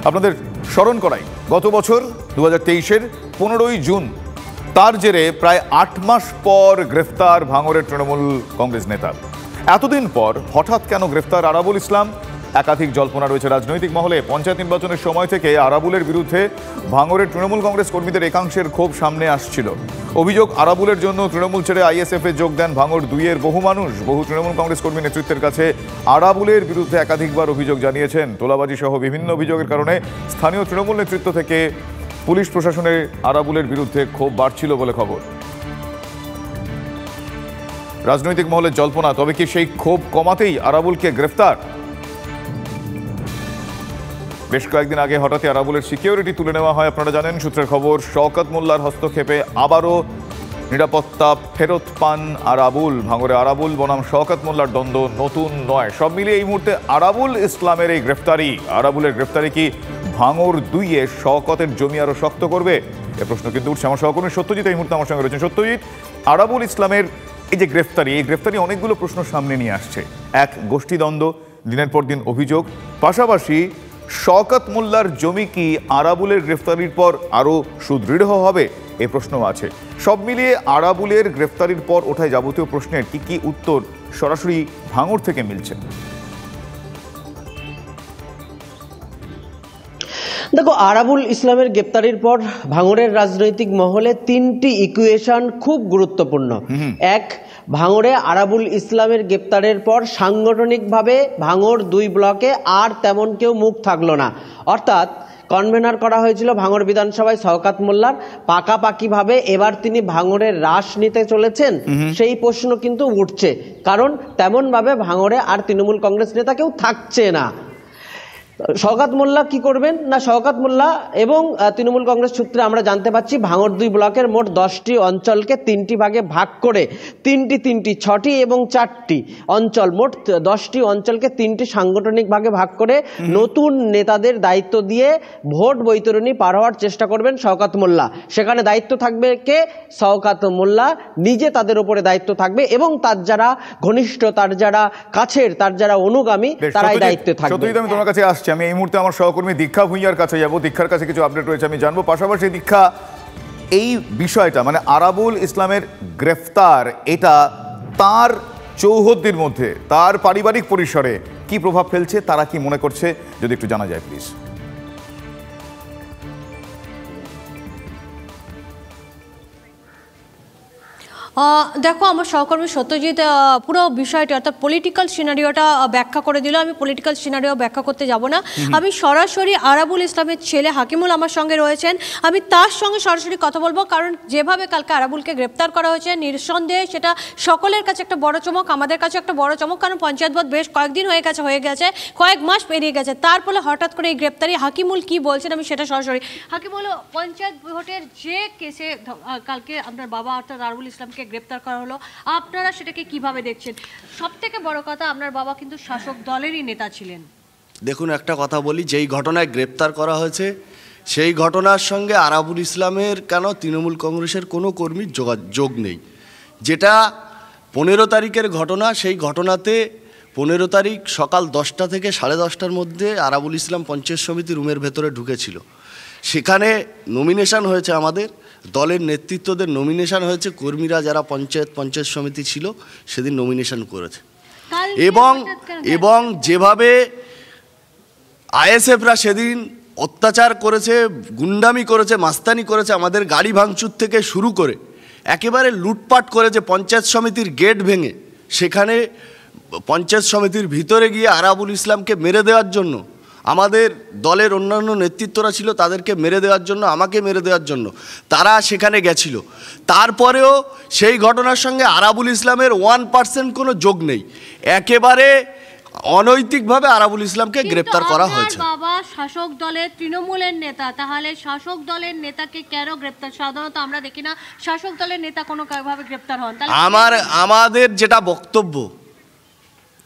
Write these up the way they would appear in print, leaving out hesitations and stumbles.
আপনাদের স্মরণ করাই, গত বছর 2023-এর 15ই জুন তার জেরে প্রায় 8 মাস পর গ্রেফতার ভাঙড়ের তৃণমূল কংগ্রেস নেতা। এতদিন পর হঠাৎ কেন গ্রেফতার আরাবুল ইসলাম? একাধিক জল্পনা রয়েছে রাজনৈতিক মহলে। পঞ্চায়েত নির্বাচনের সময় থেকে আরাবুলের বিরুদ্ধে ভাঙড়ের তৃণমূল কংগ্রেস কর্মীদের একাংশের ক্ষোভ সামনে আসছিল। অভিযোগ, আরাবুলের জন্য তৃণমূল ছেড়ে আইএসএফে যোগ দেন ভাঙড় 2-এর বহু মানুষ। বহু তৃণমূল কংগ্রেস কর্মী নেতৃত্বের কাছে আরাবুলের বিরুদ্ধে একাধিকবার অভিযোগ জানিয়েছেন। তোলাবাজি সহ বিভিন্ন অভিযোগের কারণে স্থানীয় তৃণমূল নেতৃত্ব থেকে পুলিশ প্রশাসনের আরাবুলের বিরুদ্ধে ক্ষোভ বাড়ছিল বলে খবর। রাজনৈতিক মহলের জল্পনা, তবে কি সেই ক্ষোভ কমাতেই আরাবুলকে গ্রেফতার? বেশ কয়েকদিন আগে হঠাৎই আরাবুলের সিকিউরিটি তুলে নেওয়া হয়, আপনারা জানেন। সূত্রের খবর, শওকত মোল্লার হস্তক্ষেপে আবারও নিরাপত্তা ফেরত পান আরাবুল। ভাঙড়ে আরাবুল বনাম শওকত মোল্লার দ্বন্দ্ব নতুন নয়। সব মিলিয়ে এই মুহূর্তে আরাবুল ইসলামের এই গ্রেফতারি, আরাবুলের গ্রেফতারি কি ভাঙড় 2-এ শওকতের জমি আরো শক্ত করবে? এ প্রশ্ন কিন্তু উঠছে। আমার সহকর্মী সত্যজিৎ এই মুহূর্তে আমার সঙ্গে রয়েছেন। সত্যজিৎ, আরাবুল ইসলামের এই যে গ্রেফতারি, এই গ্রেফতারি অনেকগুলো প্রশ্ন সামনে নিয়ে আসছে। এক, গোষ্ঠীদ্বন্দ্ব, দিনের পর দিন অভিযোগ, পাশাপাশি শওকত মোল্লার জমি কি আরাবুলের গ্রেফতারির পর আরও সুদৃঢ় হবে, এ প্রশ্নও আছে। সব মিলিয়ে আরাবুলের গ্রেফতারির পর ওঠায় যাবতীয় প্রশ্নের কি উত্তর সরাসরি ভাঙড় থেকে মিলছে? দেখো, আরাবুল ইসলামের গ্রেপ্তারির পর ভাঙড়ের রাজনৈতিক মহলে 3টি ইকুয়েশন খুব গুরুত্বপূর্ণ। এক, ভাঙড়ে আরাবুল ইসলামের গ্রেপ্তারের পর সাংগঠনিকভাবে ভাঙড় 2 ব্লকে আর তেমন কেউ মুখ থাকলো না। অর্থাৎ কনভেনার করা হয়েছিল ভাঙড় বিধানসভায় শওকত মোল্লার, পাকাপাকিভাবে এবার তিনি ভাঙড়ের রাশ নিতে চলেছেন সেই প্রশ্ন কিন্তু উঠছে। কারণ তেমনভাবে ভাঙড়ে আর তৃণমূল কংগ্রেস নেতা কেউ থাকছে না। শওকত মোল্লা কি করবেন না, শওকত মোল্লা এবং তৃণমূল কংগ্রেস সূত্রে আমরা জানতে পাচ্ছি ভাঙড় 2 ব্লকের মোট 10টি অঞ্চলকে 3টি ভাগে ভাগ করে 6টি এবং 4টি অঞ্চল, মোট 10টি অঞ্চলকে 3টি সাংগঠনিক ভাগে ভাগ করে নতুন নেতাদের দায়িত্ব দিয়ে ভোট বৈতরণী পার হওয়ার চেষ্টা করবেন শওকত মোল্লা। সেখানে দায়িত্ব থাকবে কে? শওকত মোল্লা নিজে, তাদের উপরে দায়িত্ব থাকবে এবং তার যারা ঘনিষ্ঠ, তার যারা কাছের, তার যারা অনুগামী, তারাই দায়িত্বে থাকবে। আমি তোমার কাছে আসছি, আমি এই মুহূর্তে আমার সহকর্মী দীক্ষা ভুঁইয়ার কাছে যাব। দীক্ষার কাছে কিছু আপডেট রয়েছে আমি জানবো। পাশাপাশি দীক্ষা, এই বিষয়টা মানে আরাবুল ইসলামের গ্রেফতার, এটা তার চৌহদ্দির মধ্যে, তার পারিবারিক পরিসরে কি প্রভাব ফেলছে, তারা কি মনে করছে, যদি একটু জানা যায় প্লিজ। দেখো, আমার সহকর্মী সত্যজিৎ পুরো বিষয়টি অর্থাৎ পলিটিক্যাল সিনারিওটা ব্যাখ্যা করে দিল। আমি পলিটিক্যাল সিনারিও ব্যাখ্যা করতে যাব না। আমি সরাসরি আরাবুল ইসলামের ছেলে হাকিমুল আমার সঙ্গে রয়েছেন, আমি তার সঙ্গে সরাসরি কথা বলবো। কারণ যেভাবে কালকে আরাবুলকে গ্রেপ্তার করা হয়েছে, নিঃসন্দেহে সেটা সকলের কাছে একটা বড় চমক, আমাদের কাছে একটা বড় চমক। কারণ পঞ্চায়েত ভোট বেশ কয়েকদিন হয়ে গেছে, কয়েক মাস পেরিয়ে গেছে, তার ফলে হঠাৎ করে এই গ্রেপ্তারি। হাকিমুল কি বলছেন আমি সেটা সরাসরি। হাকিমুল, পঞ্চায়েত ভোটের যে কেসে কালকে আপনার বাবা অর্থাৎ আরাবুল ইসলামকে গ্রেপ্তার করা হলো, আপনারা সেটাকে কিভাবে দেখছেন? সব থেকে বড় কথা, আপনার বাবা কিন্তু শাসক দলেরই নেতা ছিলেন। দেখুন, একটা কথা বলি, যেই ঘটনায় গ্রেপ্তার করা হয়েছে সেই ঘটনার সঙ্গে আরাবুল ইসলামের কেন তৃণমূল কংগ্রেসের কোনো কর্মীর যোগ নেই। যেটা 15 তারিখের ঘটনা, সেই ঘটনাতে 15 তারিখ সকাল 10টা থেকে 10:30টার মধ্যে আরাবুল ইসলাম পঞ্চায়েত সমিতি রুমের ভেতরে ঢুকেছিল। সেখানে নমিনেশন হয়েছে, আমাদের দলের নেতৃত্বদের নমিনেশন হয়েছে, কর্মীরা যারা পঞ্চায়েত সমিতি ছিল সেদিন নমিনেশন করেছে। এবং যেভাবে আইএসএফরা সেদিন অত্যাচার করেছে, গুন্ডামি করেছে, মাস্তানি করেছে, আমাদের গাড়ি ভাঙচুর থেকে শুরু করে একেবারে লুটপাট করেছে, পঞ্চায়েত সমিতির গেট ভেঙে সেখানে পঞ্চায়েত সমিতির ভিতরে গিয়ে আরাবুল ইসলামকে মেরে দেওয়ার জন্য, আমাদের দলের অন্যান্য নেতৃত্বরা ছিল তাদেরকে মেরে দেওয়ার জন্য, আমাকে মেরে দেওয়ার জন্য তারা সেখানে গেছিল। তারপরেও সেই ঘটনার সঙ্গে আরাবুল ইসলামের 1% কোনো যোগ নেই। একেবারে অনৈতিকভাবে আরাবুল ইসলামকে গ্রেপ্তার করা হয়েছে। বাবা শাসক দলের তৃণমূলের নেতা, তাহলে শাসক দলের নেতাকে কেন গ্রেপ্তার? সাধারণত আমরা দেখি না শাসক দলের নেতা কোনো ভাবে গ্রেপ্তার হন। আমাদের যেটা বক্তব্য,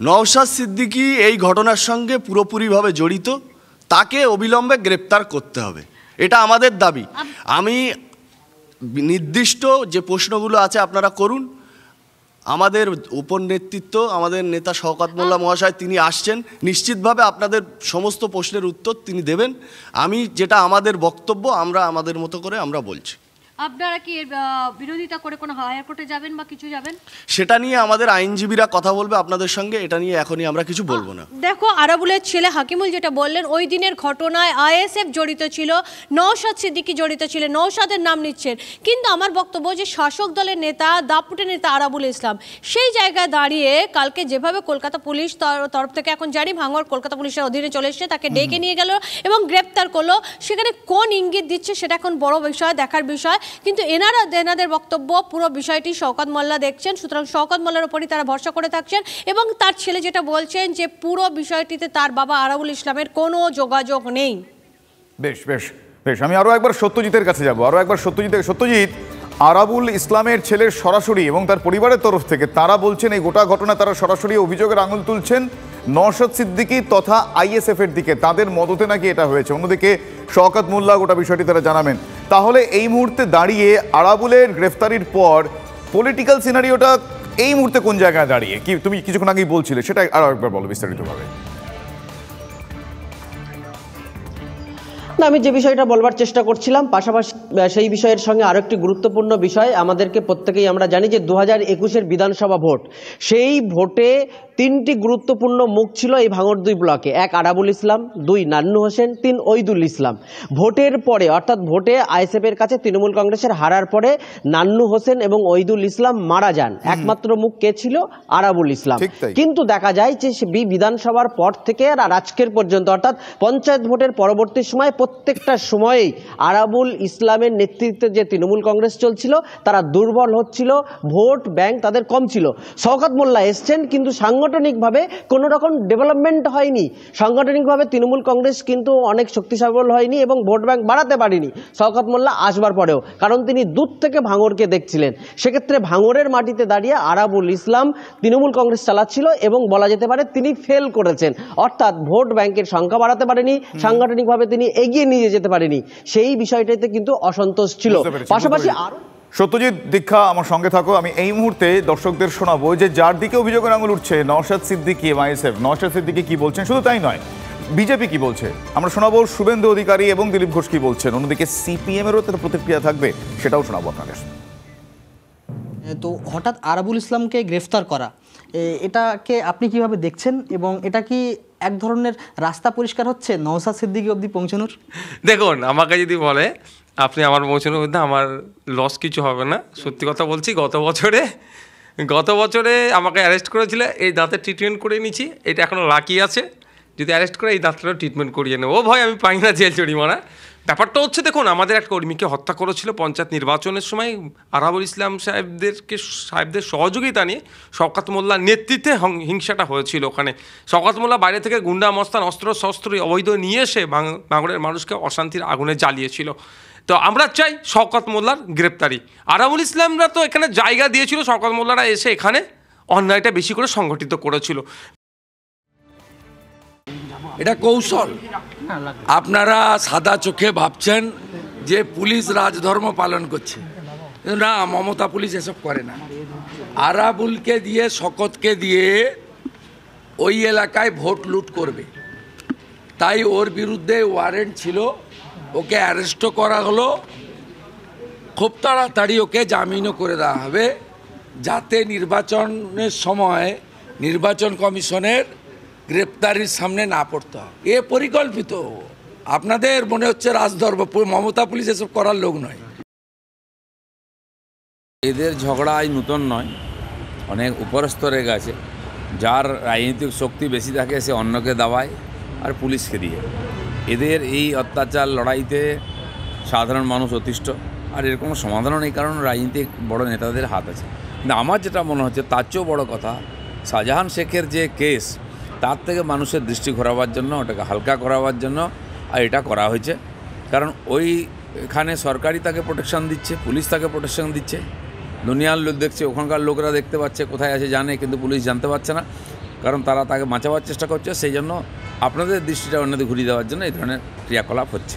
নওশাদ সিদ্দিকী এই ঘটনার সঙ্গে পুরোপুরিভাবে জড়িত, তাকে অবিলম্বে গ্রেপ্তার করতে হবে, এটা আমাদের দাবি। আমি নির্দিষ্ট যে প্রশ্নগুলো আছে আপনারা করুন, আমাদের উপর নেতৃত্ব, আমাদের নেতা শওকত মোল্লা মহাশয় তিনি আসছেন, নিশ্চিতভাবে আপনাদের সমস্ত প্রশ্নের উত্তর তিনি দেবেন। আমি যেটা আমাদের বক্তব্য আমরা আমাদের মতো করে আমরা বলছি। আপনারা কি বিরোধিতা করে কোনো হায়ার কোর্টে যাবেন বা কিছু যাবেন? সেটা নিয়ে আমাদের আইনজীবীরা কথা বলবে আপনাদের সঙ্গে, এটা নিয়ে এখনই আমরা কিছু বলবো না। দেখো, আরাবুলের ছেলে হাকিমুল যেটা বললেন, ওই দিনের ঘটনায় আইএসএফ জড়িত ছিল, নওশাদ সিদ্দিকী জড়িত ছিলেন, নওশাদের নাম নিচ্ছেন, কিন্তু আমার বক্তব্য যে শাসক দলের নেতা, দাপুটের নেতা আরাবুল ইসলাম সেই জায়গায় দাঁড়িয়ে কালকে যেভাবে কলকাতা পুলিশ তরফ থেকে, এখন জানি ভাঙড় কলকাতা পুলিশের অধীনে চলে এসছে, তাকে ডেকে নিয়ে গেল এবং গ্রেপ্তার করলো, সেখানে কোন ইঙ্গিত দিচ্ছে সেটা এখন বড় বিষয়, দেখার বিষয়। কিন্তু এনাদের বক্তব্য পুরো বিষয়টি শওকত মোল্লা দেখছেন, সুতরাং শওকত মোল্লার উপরই তারা ভরসা করে থাকছেন এবং তার ছেলে যেটা বলছেন যে পুরো বিষয়টিতে তার বাবা আরাবুল ইসলামের কোনো যোগাযোগ নেই। বেশ বেশ বেশ, আমি আরও একবার সত্যজিতের কাছে যাব, সত্যজিৎ, আরাবুল ইসলামের ছেলের সরাসরি এবং তার পরিবারের তরফ থেকে তারা বলছেন এই গোটা ঘটনা তারা সরাসরি অভিযোগের আঙুল তুলছেন নওশাদ সিদ্দিকী তথা আইএসএফ এর দিকে, তাদের মদতে নাকি এটা হয়েছে। অন্যদিকে শওকত মোল্লা গোটা বিষয়টি তারা জানাবেন। তাহলে এই মুহূর্তে দাঁড়িয়ে আরাবুলের গ্রেফতারির পর পলিটিক্যাল সিনারিওটা এই মুহূর্তে কোন জায়গায় দাঁড়িয়ে, কি তুমি কিছুক্ষণ আগেই বলছিলে, সেটা আরো একবার বলো বিস্তারিতভাবে। না, আমি যে বিষয়টা বলবার চেষ্টা করছিলাম, পাশাপাশি সেই বিষয়ের সঙ্গে আরো একটি গুরুত্বপূর্ণ বিষয়, আমাদেরকে প্রত্যেকেই আমরা জানি যে 2021-এর বিধানসভা ভোট, সেই ভোটে তিনটি গুরুত্বপূর্ণ মুখ ছিল এই ভাঙড় 2 ব্লকে। 1 আরাবুল ইসলাম, 2 নান্নু হোসেন, 3 ওইদুল ইসলাম। ভোটের পরে, অর্থাৎ ভোটে আইএসএফের কাছে তৃণমূল কংগ্রেসের হারার পরে নান্নু হোসেন এবং ওইদুল ইসলাম মারা যান। একমাত্র মুখ কে ছিল? আরাবুল ইসলাম। কিন্তু দেখা যায় যে বিধানসভার পর থেকে আর আজকের পর্যন্ত, অর্থাৎ পঞ্চায়েত ভোটের পরবর্তী সময়, প্রত্যেকটা সময়েই আরাবুল ইসলামের নেতৃত্বে যে তৃণমূল কংগ্রেস চলছিল তারা দুর্বল হচ্ছিল, ভোট ব্যাংক তাদের কম ছিল। শওকত মোল্লা এসছেন, কিন্তু সাংগঠনিকভাবে কোনো রকম ডেভেলপমেন্ট হয়নি, সাংগঠনিকভাবে তৃণমূল কংগ্রেস কিন্তু অনেক শক্তিশালী হয়নি এবং ভোট ব্যাংক বাড়াতে পারেনি শওকত মোল্লা আসবার পরেও, কারণ তিনি দূর থেকে ভাঙড়কে দেখছিলেন। সেক্ষেত্রে ভাঙড়ের মাটিতে দাঁড়িয়ে আরাবুল ইসলাম তৃণমূল কংগ্রেস চালাচ্ছিল এবং বলা যেতে পারে তিনি ফেল করেছেন, অর্থাৎ ভোট ব্যাংকের সংখ্যা বাড়াতে পারেনি, সাংগঠনিকভাবে তিনি এগিয়ে নিয়ে যেতে পারেনি, সেই বিষয়টাতে কিন্তু অসন্তোষ ছিল। পাশাপাশি আরো সত্যজিৎ দীক্ষা আমার সঙ্গে থাকো, আমি এই মুহূর্তে দর্শকদের শোনাবো যে যার দিকে অভিযোগের আঙুল উঠছে নওশাদ সিদ্দিকী আইএসএফ, নওশাদ সিদ্দিকী কি বলছেন, শুধু তাই নয় বিজেপি কি বলছে আমরা শোনাবো, শুভেন্দু অধিকারী এবং দিলীপ ঘোষ কি বলছেন, অন্যদিকে সিপিএম এরও তার প্রতিক্রিয়া থাকবে, সেটাও শোনাবো আপনাদের। তো হঠাৎ আরাবুল ইসলামকে গ্রেফতার করা, এটাকে আপনি কিভাবে দেখছেন এবং এটা কি এক ধরনের রাস্তা পরিষ্কার হচ্ছে নওশাদ সিদ্দিকী অবধি পৌঁছানোর? দেখুন, আমাকে যদি বলে আপনি আমার পৌঁছানোর মধ্যে আমার লস কিছু হবে না, সত্যি কথা বলছি। গত বছরে আমাকে অ্যারেস্ট করেছিল, এই দাঁতের ট্রিটমেন্ট করে নিয়েছি, এটা এখনও লাকি আছে, যদি অ্যারেস্ট করে এই দাঁতটারও ট্রিটমেন্ট করিয়ে নেবো। ভয় আমি পাই না জেল জরিমানা। ব্যাপারটা হচ্ছে, দেখুন, আমাদের এক কর্মীকে হত্যা করেছিল পঞ্চায়েত নির্বাচনের সময় আরাবুল ইসলাম সাহেবদের সহযোগিতা নিয়ে, শওকত মোল্লার নেতৃত্বে হিংসাটা হয়েছিল ওখানে। শওকত মোল্লা বাইরে থেকে গুন্ডা মস্তান অস্ত্র অবৈধ নিয়ে এসে ভাঙড়ের মানুষকে অশান্তির আগুনে জ্বালিয়েছিল। তো আমরা চাই শওকত মোল্লার গ্রেপ্তারি। আরাবুল ইসলামরা তো এখানে জায়গা দিয়েছিল, শওকত মোল্লারা এসে এখানে অন্যায়টা বেশি করে সংগঠিত করেছিল। এটা কৌশল। আপনারা সাদা চোখে ভাবছেন যে পুলিশ রাজধর্ম পালন করছে, না, মমতা পুলিশ এসব করে না। আরাবুলকে দিয়ে, শওকতকে দিয়ে ওই এলাকায় ভোট লুট করবে, তাই ওর বিরুদ্ধে ওয়ারেন্ট ছিল, ওকে অ্যারেস্টও করা হলো, খুব তাড়াতাড়ি ওকে জামিনও করে দেওয়া হবে, যাতে নির্বাচনের সময় নির্বাচন কমিশনের গ্রেপ্তারির সামনে না পড়তে হয়। এ পরিকল্পিত। আপনাদের মনে হচ্ছে রাজধর্ম, মমতা পুলিশ এসব করার লোক নয়। এদের ঝগড়া আজ নতুন নয়, অনেক উপরস্তরে গেছে। যার রাজনৈতিক শক্তি বেশি থাকে সে অন্যকে দাবায় আর পুলিশকে দিয়ে। এদের এই অত্যাচার লড়াইতে সাধারণ মানুষ অতিষ্ঠ, আর এর কোনো সমাধানও নেই, কারণ রাজনৈতিক বড় নেতাদের হাত আছে। কিন্তু আমার যেটা মনে হচ্ছে তার চেয়েও বড় কথা, শাহজাহান শেখের যে কেস, তার থেকে মানুষের দৃষ্টি ঘোরাবার জন্য, ওটাকে হালকা করাবার জন্য আর এটা করা হয়েছে। কারণ এখানে সরকারই তাকে প্রোটেকশন দিচ্ছে, পুলিশ তাকে প্রোটেকশন দিচ্ছে, দুনিয়ার লোক দেখছে, ওখানকার লোকরা দেখতে পাচ্ছে, কোথায় আছে জানে, কিন্তু পুলিশ জানতে পারছে না, কারণ তারা তাকে বাঁচাবার চেষ্টা করছে। সেই জন্য আপনাদের দৃষ্টিটা অন্যদিকে ঘুরিয়ে দেওয়ার জন্য এই ধরনের ক্রিয়াকলাপ হচ্ছে।